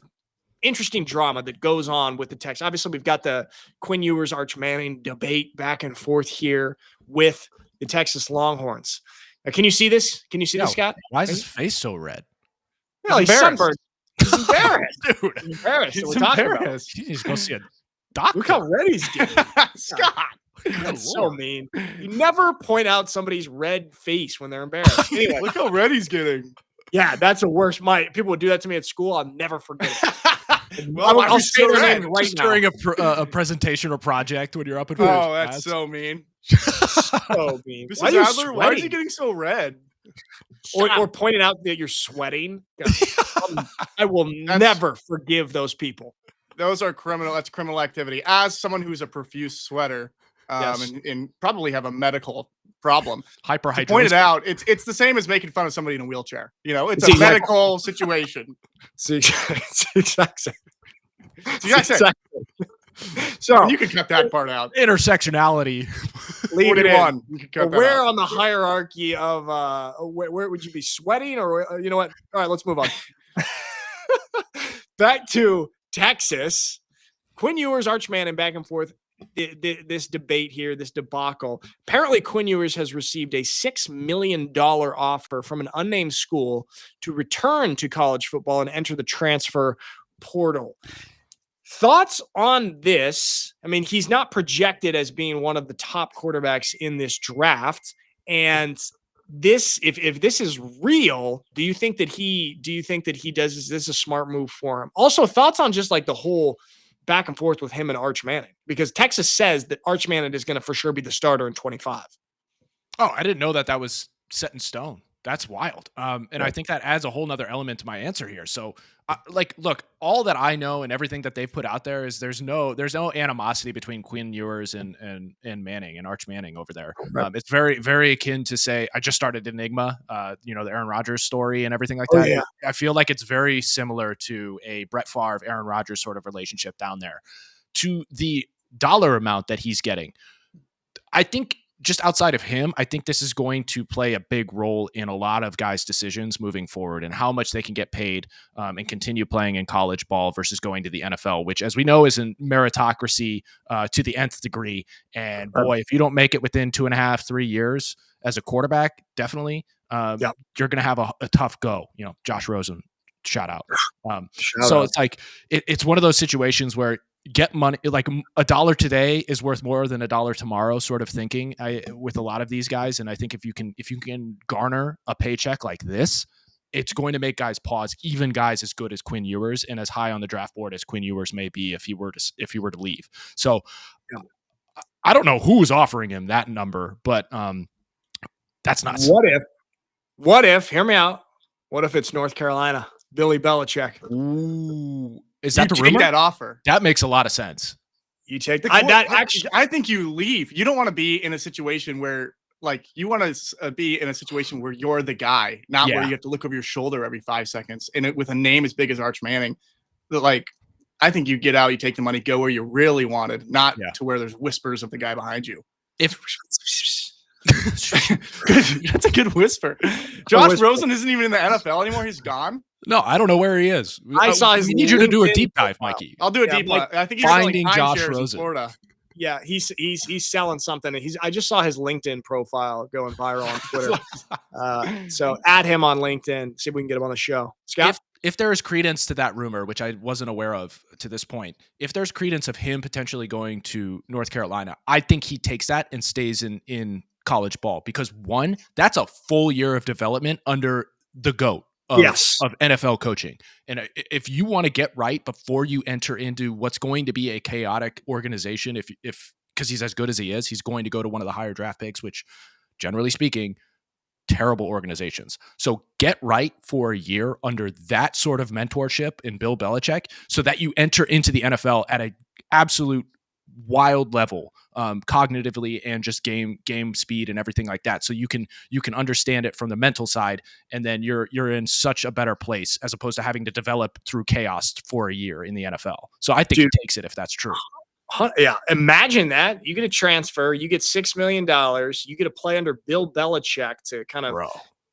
interesting drama that goes on with the text. Obviously, we've got the Quinn Ewers, Arch Manning debate back and forth here with the Texas Longhorns. Now, can you see this? Can you see this, Scott? Why is his face so red? Well, he's sunburned. He's embarrassed. Dude, he's embarrassed. He's embarrassed. You just go see a doctor. Look how red he's getting. Scott. That's so mean. You never point out somebody's red face when they're embarrassed. Anyway, look how red he's getting. Yeah, that's the worst. People would do that to me at school. I'll never forget it. I'll say their names right Just now. during a presentation or project when you're up in first Oh, that's class. so mean. So mean. Mrs. Why are you Adler, why is he sweating? getting so red? Or pointing out that you're sweating. I will never forgive those people. Those are criminal. That's criminal activity. As someone who's a profuse sweater, and probably have a medical problem, Hyperhidrosis. to point it out, it's the same as making fun of somebody in a wheelchair. You know, it's a exactly- medical situation. It's the exact same. It's the exact same. So You can cut that part out. Intersectionality. leave it in. 41. You can cut that Where out. on the hierarchy of where would you be sweating, or you know what? All right, let's move on. Back to Texas. Quinn Ewers, Archman, and back and forth. This debate here, this debacle. Apparently, Quinn Ewers has received a $6 million offer from an unnamed school to return to college football and enter the transfer portal. Thoughts on this? I mean, he's not projected as being one of the top quarterbacks in this draft. And this, if this is real, do you think that he does, is this a smart move for him? Also, thoughts on just like the whole back and forth with him and Arch Manning, because Texas says that Arch Manning is going to for sure be the starter in 25. Oh, I didn't know that was set in stone. That's wild. And I think that adds a whole nother element to my answer here. So look, all that I know and everything that they've put out there is there's no animosity between Quinn Ewers and Manning and Arch Manning over there. Right. It's very, very akin to say, I just started Enigma, the Aaron Rodgers story and everything like that. Yeah. I feel like it's very similar to a Brett Favre, Aaron Rodgers sort of relationship down there. To the dollar amount that he's getting, I think just outside of him, I think this is going to play a big role in a lot of guys' decisions moving forward and how much they can get paid and continue playing in college ball versus going to the NFL, which, as we know, is a meritocracy to the nth degree. And boy, if you don't make it within 2.5, 3 years as a quarterback, definitely, you're going to have a tough go. Josh Rosen, shout out. It's like it's one of those situations where get money, like $1 today is worth more than $1 tomorrow sort of thinking with a lot of these guys. And I think if you can garner a paycheck like this, it's going to make guys pause, even guys as good as Quinn Ewers and as high on the draft board as Quinn Ewers may be if he were to leave. So I don't know who's offering him that number, but that's nuts. What if, hear me out. What if it's North Carolina? Billy Belichick. Ooh. Is that You the take rumor? that offer. That makes a lot of sense. You take I think you leave. You don't want to be in a situation where, like, you want to be in a situation where you're the guy, not where you have to look over your shoulder every 5 seconds. And with a name as big as Arch Manning, like, I think you get out, you take the money, go where you really wanted, not to where there's whispers of the guy behind you. That's a good whisper. Josh Rosen isn't even in the NFL anymore. He's gone. No, I don't know where he is. I saw his We need you to do a LinkedIn deep dive, Mikey. I'll do a deep dive. I think he's Finding selling Josh timeshares in Rosen. Florida. Yeah, he's selling something. I just saw his LinkedIn profile going viral on Twitter. So add him on LinkedIn. See if we can get him on the show. Scott? If there is credence to that rumor, which I wasn't aware of to this point, if there's credence of him potentially going to North Carolina, I think he takes that and stays in college ball because, one, that's a full year of development under the GOAT of NFL coaching. And if you want to get right before you enter into what's going to be a chaotic organization, because he's as good as he is, he's going to go to one of the higher draft picks, which, generally speaking, terrible organizations. So get right for a year under that sort of mentorship in Bill Belichick so that you enter into the NFL at an absolute wild level, cognitively and just game speed and everything like that. So you can understand it from the mental side, and then you're in such a better place as opposed to having to develop through chaos for a year in the NFL. So I think he takes it if that's true. Yeah, imagine that. You get a transfer, you get $6 million, you get to play under Bill Belichick to kind of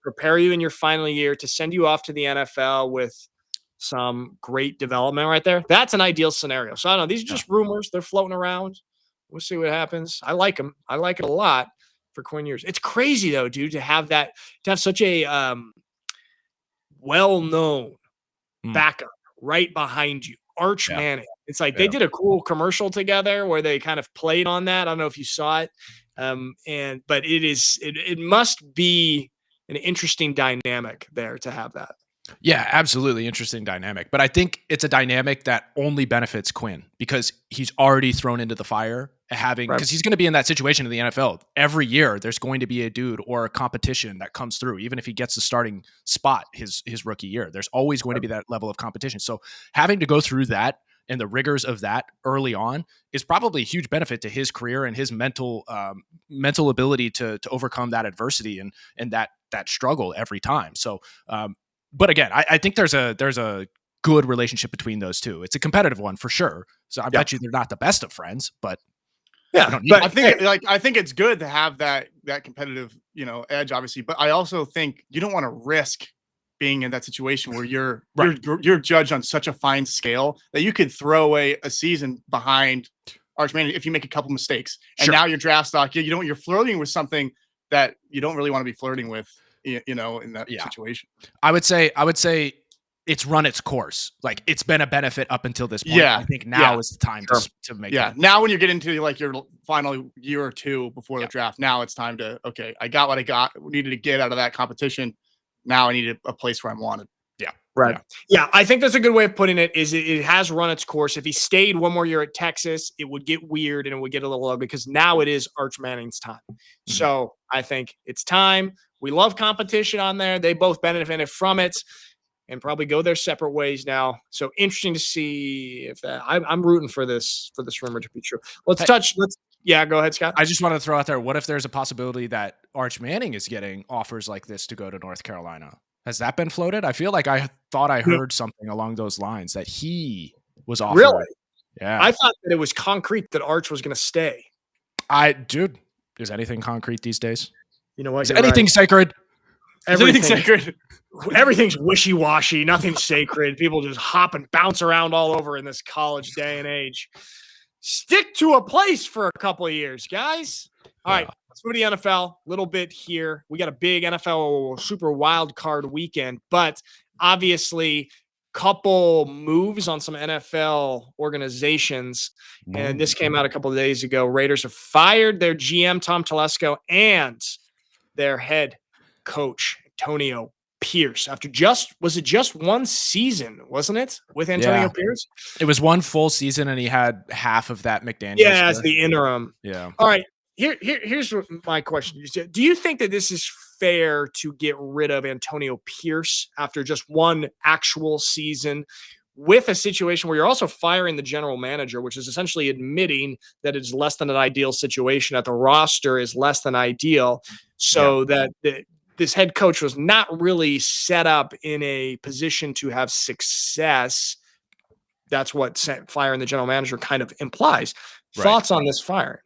prepare you in your final year to send you off to the NFL with some great development right there. That's an ideal scenario. So I don't know. These are just rumors. They're floating around. We'll see what happens. I like them. I like it a lot for Quinn Ewers. It's crazy though, dude, to have such a well-known backup right behind you. Arch Manning. It's like they did a cool commercial together where they kind of played on that. I don't know if you saw it. But it must be an interesting dynamic there to have that. Yeah, absolutely interesting dynamic. But I think it's a dynamic that only benefits Quinn because he's already thrown into the fire because he's going to be in that situation in the NFL. Every year there's going to be a dude or a competition that comes through, even if he gets the starting spot his rookie year. There's always going to be that level of competition. So having to go through that and the rigors of that early on is probably a huge benefit to his career and his mental ability to overcome that adversity and that struggle every time. So but again, I think there's a good relationship between those two. It's a competitive one for sure. So I bet you they're not the best of friends, but but I think it's good to have that competitive, edge, obviously. But I also think you don't want to risk being in that situation where you're judged on such a fine scale that you could throw away a season behind Arch Manning if you make a couple mistakes. And now your draft stock, you're flirting with something that you don't really want to be flirting with. In that situation. I would say it's run its course. Like it's been a benefit up until this point. Yeah. I think now is the time to make it. Now when you get into like your final year or two before the draft, now it's time to, okay, I got what I needed to get out of that competition. Now I need a place where I'm wanted. Yeah. Right. Yeah. I think that's a good way of putting it is it has run its course. If he stayed one more year at Texas, it would get weird and it would get a little ugly because now it is Arch Manning's time. Mm-hmm. So I think it's time. We love competition on there. They both benefited from it and probably go their separate ways now. So interesting to see if I'm rooting for this rumor to be true. Go ahead, Scott. I just want to throw out there, what if there's a possibility that Arch Manning is getting offers like this to go to North Carolina? Has that been floated? I feel like I thought I heard something along those lines that he was offered. Really? Yeah. I thought that it was concrete that Arch was going to stay. Dude, is anything concrete these days? You know what? Is anything sacred? Everything sacred. Everything's wishy-washy. Nothing's sacred. People just hop and bounce around all over in this college day and age. Stick to a place for a couple of years, guys. All right, let's move to the NFL. A little bit here. We got a big NFL super wild card weekend, but obviously couple moves on some NFL organizations. And this came out a couple of days ago. Raiders have fired their GM, Tom Telesco, and their head coach, Antonio Pierce, after just one season, wasn't it, with Antonio Pierce? It was one full season, and he had half of that McDaniels. Yeah, as the interim. Yeah. All right. Here's my question. Do you think that this is fair to get rid of Antonio Pierce after just one actual season with a situation where you're also firing the general manager, which is essentially admitting that it's less than an ideal situation, that the roster is less than ideal, so that this head coach was not really set up in a position to have success? That's what firing the general manager kind of implies. Right. Thoughts on this firing?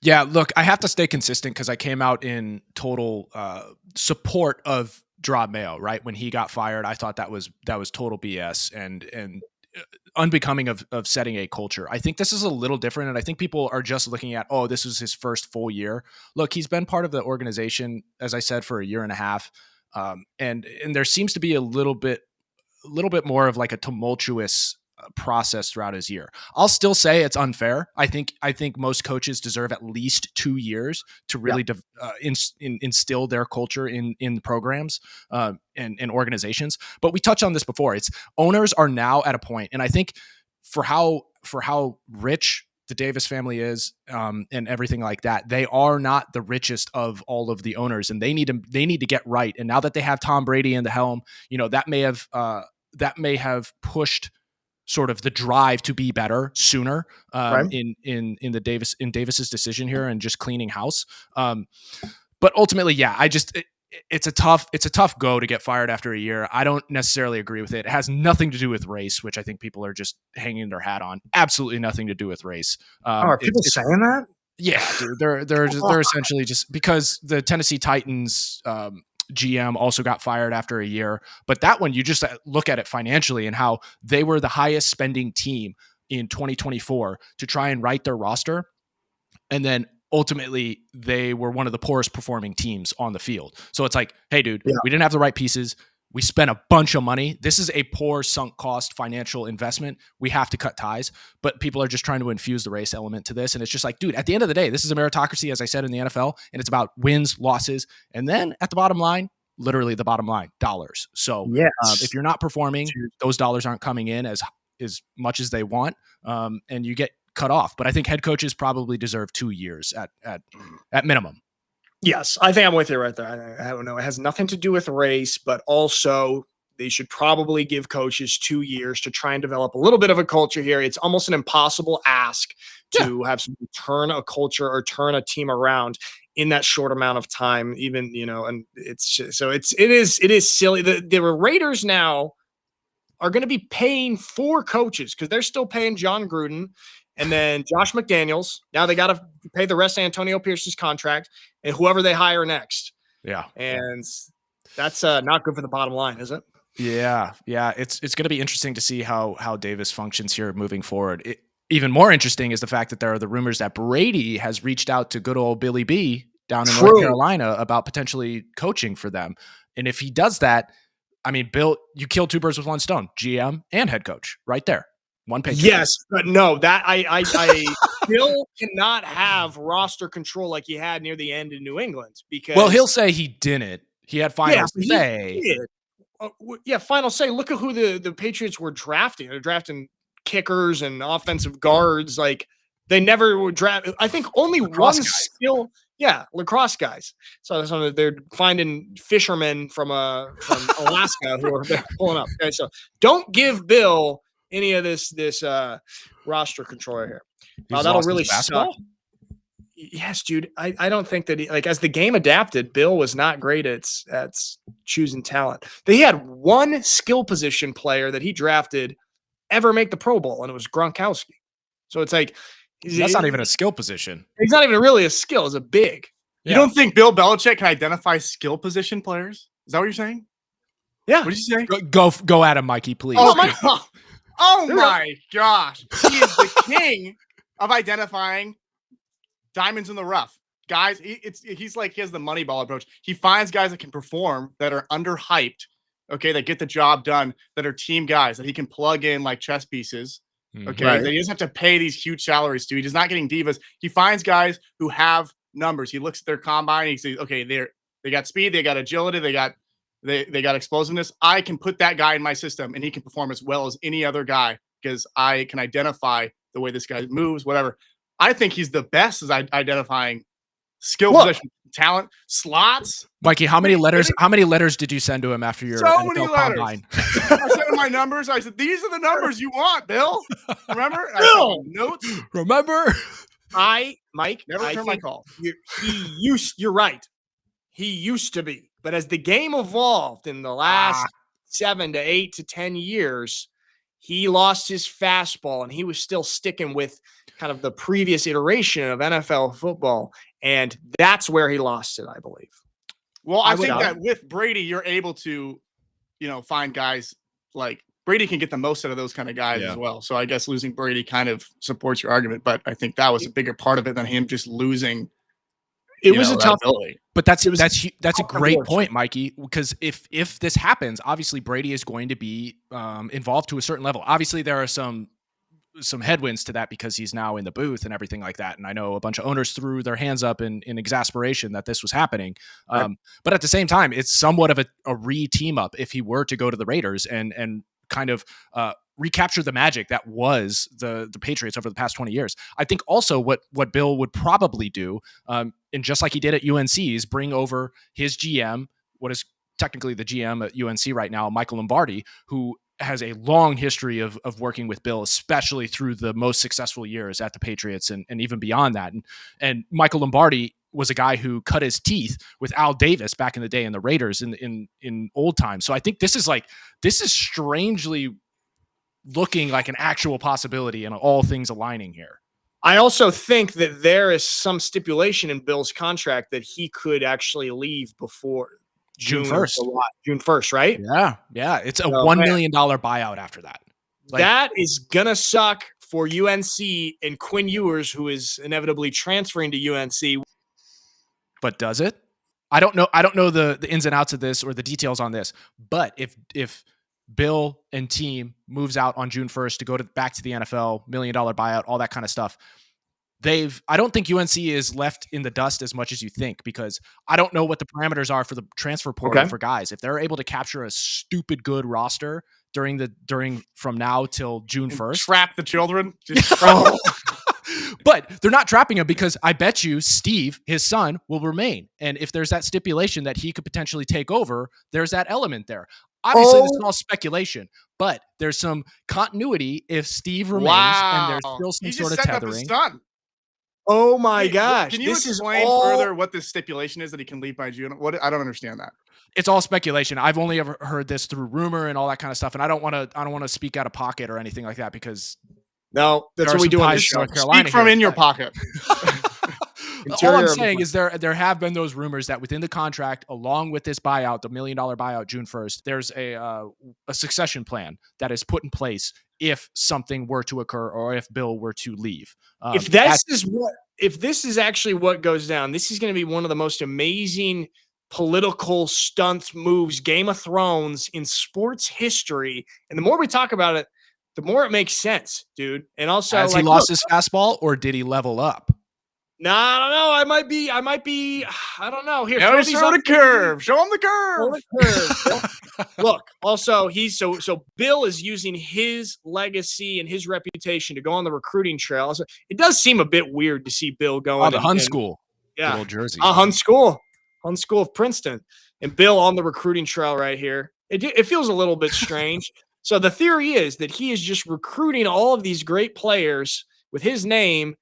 Yeah, look, I have to stay consistent because I came out in total support of Drop Mayo, right? When he got fired, I thought that was total BS and unbecoming of setting a culture. I think this is a little different, and I think people are just looking at, oh, this was his first full year. Look, he's been part of the organization, as I said, for a year and a half, and there seems to be a little bit more of like a tumultuous process throughout his year. I'll still say it's unfair. I think most coaches deserve at least 2 years to really instill their culture in programs and organizations. But we touched on this before. It's owners are now at a point, and I think for how rich the Davis family is and everything like that, they are not the richest of all of the owners, and they need to get right. And now that they have Tom Brady in the helm, that may have pushed sort of the drive to be better sooner in Davis's decision here and just cleaning house. But ultimately, it's a tough go to get fired after a year. I don't necessarily agree with it. It has nothing to do with race, which I think people are just hanging their hat on. Absolutely nothing to do with race. Are people saying that? Yeah, they're essentially just because the Tennessee Titans GM also got fired after a year. But that one, you just look at it financially and how they were the highest spending team in 2024 to try and right their roster. And then ultimately they were one of the poorest performing teams on the field. So it's like, hey dude, we didn't have the right pieces. We spent a bunch of money. This is a poor sunk cost financial investment. We have to cut ties, but people are just trying to infuse the race element to this. And it's just like, dude, at the end of the day, this is a meritocracy, as I said, in the NFL, and it's about wins, losses. And then at the bottom line, literally the bottom line, dollars. So Yes. if you're not performing, those dollars aren't coming in as much as they want, and you get cut off. But I think head coaches probably deserve 2 years at minimum. Yes, I think I'm with you right there. I don't know. It has nothing to do with race, but also they should probably give coaches 2 years to try and develop a little bit of a culture here. It's almost an impossible ask to have someone turn a culture or turn a team around in that short amount of time, even, and it's just, so it is silly. The Raiders now are going to be paying 4 coaches because they're still paying John Gruden and then Josh McDaniels. Now they got to pay the rest of Antonio Pierce's contract and whoever they hire next. Yeah. And that's not good for the bottom line, is it? Yeah. It's going to be interesting to see how Davis functions here moving forward. Even more interesting is the fact that there are the rumors that Brady has reached out to good old Billy B down in North Carolina about potentially coaching for them. And if he does that, I mean, Bill, you kill 2 birds with 1 stone, GM and head coach right there. One paycheck. Yes, but no, that I Bill cannot have roster control like he had near the end in New England because he'll say he didn't. He had final say. Final say. Look at who the Patriots were drafting. They're drafting kickers and offensive guards. Like they never were drafted. I think only one skill. Yeah, lacrosse guys. So they're finding fishermen from Alaska who are pulling up. Okay, so don't give Bill any of this roster control here. That'll really suck. Yes, dude. I don't think that as the game adapted, Bill was not great at choosing talent. He had one skill position player that he drafted ever make the Pro Bowl, and it was Gronkowski. So it's like that's not even a skill position. He's not even really a skill. It's a big. You don't think Bill Belichick can identify skill position players? Is that what you're saying? Yeah. What did you say? Go at him, Mikey, please. Oh my God. Oh my gosh. He is the king of identifying diamonds in the rough. Guys, he's like, he has the Moneyball approach. He finds guys that can perform, that are underhyped, okay, that get the job done, that are team guys, that he can plug in like chess pieces, okay, that he doesn't have to pay these huge salaries to. He's not getting divas. He finds guys who have numbers. He looks at their combine and he says, okay, they got speed, they got agility, they got explosiveness. I can put that guy in my system and he can perform as well as any other guy because I can identify the way this guy moves, whatever. I think he's the best at identifying skill position, talent, slots. Mikey, how many letters did you send to him after your so many letters? Combine? I sent him my numbers. I said, these are the numbers you want, Bill. Remember? Bill. Notes. Remember? Mike, never return my call. You're right. He used to be. But as the game evolved in the last 7 to 8 to 10 years, he lost his fastball and he was still sticking with kind of the previous iteration of NFL football. And that's where he lost it, I believe. Well, I think that with Brady, you're able to, find guys like Brady can get the most out of those kind of guys as well. So I guess losing Brady kind of supports your argument, but I think that was a bigger part of it than him just losing. It was a tough ability. But that's a great point, Mikey, because if this happens, obviously Brady is going to be involved to a certain level. Obviously, there are some headwinds to that because he's now in the booth and everything like that. And I know a bunch of owners threw their hands up in exasperation that this was happening. But at the same time, it's somewhat of a re-team up if he were to go to the Raiders and kind of recapture the magic that was the Patriots over the past 20 years. I think also what Bill would probably do, and just like he did at UNC, is bring over his GM, what is technically the GM at UNC right now, Michael Lombardi, who has a long history of working with Bill, especially through the most successful years at the Patriots and even beyond that. And Michael Lombardi was a guy who cut his teeth with Al Davis back in the day in the Raiders in old times. So I think this is strangely looking like an actual possibility and all things aligning here. I also think that there is some stipulation in Bill's contract that he could actually leave before June 1st. June 1st, right? Yeah. It's a $1 million buyout after that. That is going to suck for UNC and Quinn Ewers, who is inevitably transferring to UNC. But does it? I don't know the ins and outs of this or the details on this. But if Bill and team moves out on June 1st to go back to the NFL, $1 million buyout, all that kind of stuff, I don't think UNC is left in the dust as much as you think, because I don't know what the parameters are for the transfer portal for guys. If they're able to capture a stupid good roster during from now till June 1st, trap the children. But they're not trapping him, because I bet you Steve, his son, will remain. And if there's that stipulation that he could potentially take over, there's that element there. Obviously, this is all speculation, but there's some continuity if Steve remains and there's still some sort of tethering. Oh my gosh. Can you explain further what this stipulation is that he can leave by June? I don't understand that. It's all speculation. I've only ever heard this through rumor and all that kind of stuff. And I don't want to speak out of pocket or anything like that, because no, that's what we do on this show. Speak from in your pocket. All I'm saying is there have been those rumors that within the contract, along with this buyout, the $1 million buyout June 1st, there's a succession plan that is put in place if something were to occur or if Bill were to leave. If this is actually what goes down, this is going to be one of the most amazing political stunt moves, Game of Thrones in sports history. And the more we talk about it, the more it makes sense, dude. And also, has he lost his fastball, or did he level up? No, I don't know. I might be. I don't know. Here, show the curve. Show him the curve. Look. Also, so Bill is using his legacy and his reputation to go on the recruiting trail. So it does seem a bit weird to see Bill going. The Hun School, yeah, old Jersey, Hun School of Princeton, and Bill on the recruiting trail right here. It feels a little bit strange. So the theory is that he is just recruiting all of these great players with his name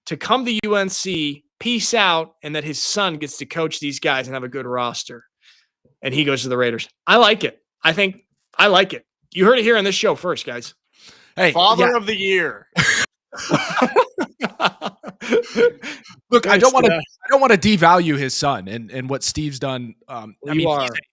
to come to UNC, peace out, and that his son gets to coach these guys and have a good roster. And he goes to the Raiders. I like it. I like it. You heard it here on this show first, guys. Hey, Father of the Year. Look, I don't want to devalue his son and what Steve's done.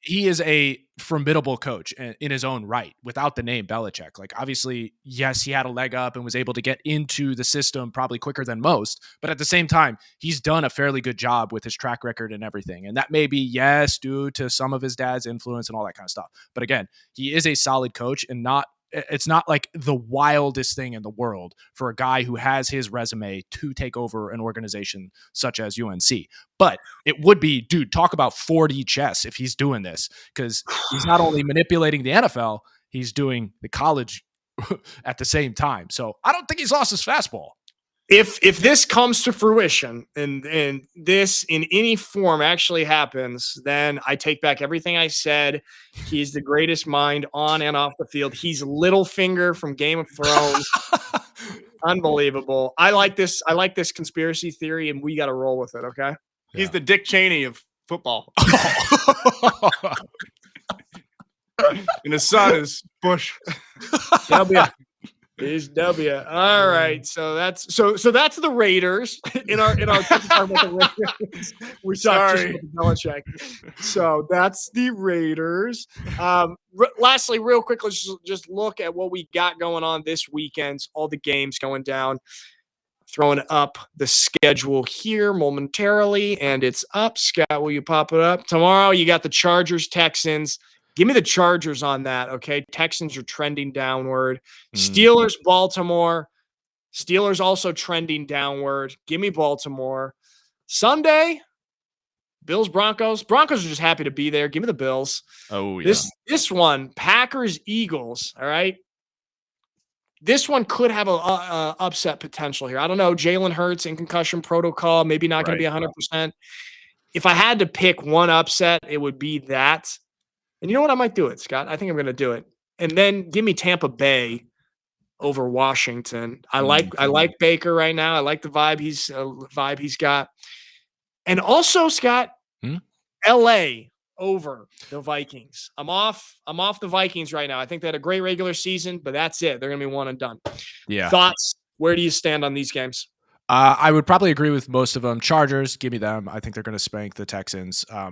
He is a formidable coach in his own right, without the name Belichick. Like, obviously, yes, he had a leg up and was able to get into the system probably quicker than most. But at the same time, he's done a fairly good job with his track record and everything. And that may be, yes, due to some of his dad's influence and all that kind of stuff. But again, he is a solid coach, and it's not like the wildest thing in the world for a guy who has his resume to take over an organization such as UNC. But it would be, dude, talk about 4D chess if he's doing this, because he's not only manipulating the NFL, he's doing the college at the same time. So I don't think he's lost his fastball. If this comes to fruition and this in any form actually happens, then I take back everything I said. He's the greatest mind on and off the field. He's Littlefinger from Game of Thrones. Unbelievable. I like this conspiracy theory, and we got to roll with it. Okay. He's the Dick Cheney of football. And his son is Bush. Is W. All right. So that's the Raiders in our Raiders. We talked just about the Belichick. So that's the Raiders. Lastly, real quick, let's just look at what we got going on this weekend. All the games going down. Throwing up the schedule here momentarily, and it's up. Scott, will you pop it up? Tomorrow you got the Chargers, Texans. Give me the Chargers on that, okay? Texans are trending downward. Steelers, Baltimore. Steelers also trending downward. Give me Baltimore. Sunday, Bills, Broncos. Broncos are just happy to be there. Give me the Bills. Oh, yeah. This one, Packers, Eagles, all right? This one could have a upset potential here. I don't know. Jalen Hurts in concussion protocol, maybe not going to be 100%. If I had to pick one upset, it would be that. And you know what? I might do it, Scott. I think I'm going to do it. And then give me Tampa Bay over Washington. I like Baker right now. I like the vibe he's got. And also, Scott, LA over the Vikings. I'm off the Vikings right now. I think they had a great regular season, but that's it. They're going to be one and done. Yeah. Thoughts? Where do you stand on these games? I would probably agree with most of them. Chargers, give me them. I think they're going to spank the Texans. I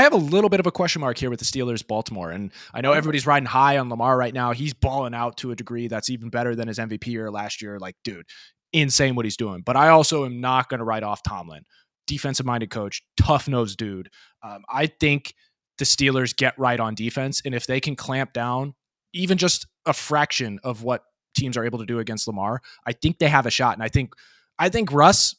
have a little bit of a question mark here with the Steelers, Baltimore, and I know everybody's riding high on Lamar right now. He's balling out to a degree that's even better than his MVP year last year. Like, dude, insane what he's doing. But I also am not going to write off Tomlin, defensive-minded coach, tough-nosed dude. I think the Steelers get right on defense, and if they can clamp down even just a fraction of what teams are able to do against Lamar, I think they have a shot. And I I think Russ,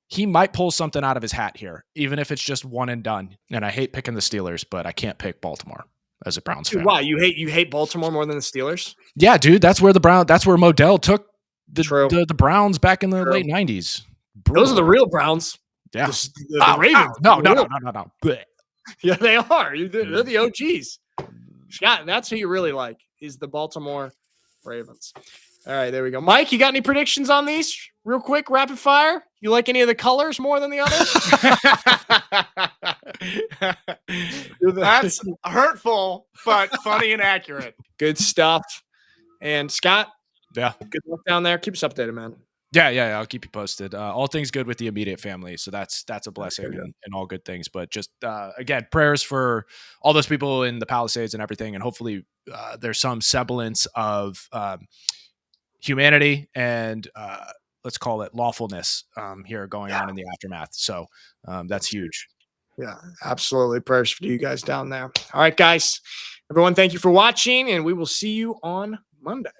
he might pull something out of his hat here, even if it's just one and done. And I hate picking the Steelers, but I can't pick Baltimore as a Browns fan. Why you hate Baltimore more than the Steelers? Yeah, dude, that's where Modell took the Browns back in the late 90s. Those are the real Browns. Yeah, the Ravens. No. Blech. Yeah, they are. They're the OGs. Scott, that's who you really like, is the Baltimore Ravens. All right, there we go. Mike, you got any predictions on these? Real quick, rapid fire. You like any of the colors more than the others? That's hurtful, but funny and accurate. Good stuff. And Scott, Yeah. good luck down there. Keep us updated, man. Yeah. I'll keep you posted. All things good with the immediate family. So that's a blessing and all good things. But just, again, prayers for all those people in the Palisades and everything. And hopefully there's some semblance of humanity and let's call it lawfulness here going on in the aftermath. So that's huge. Yeah, absolutely. Prayers for you guys down there. All right, guys. Everyone, thank you for watching, and we will see you on Monday.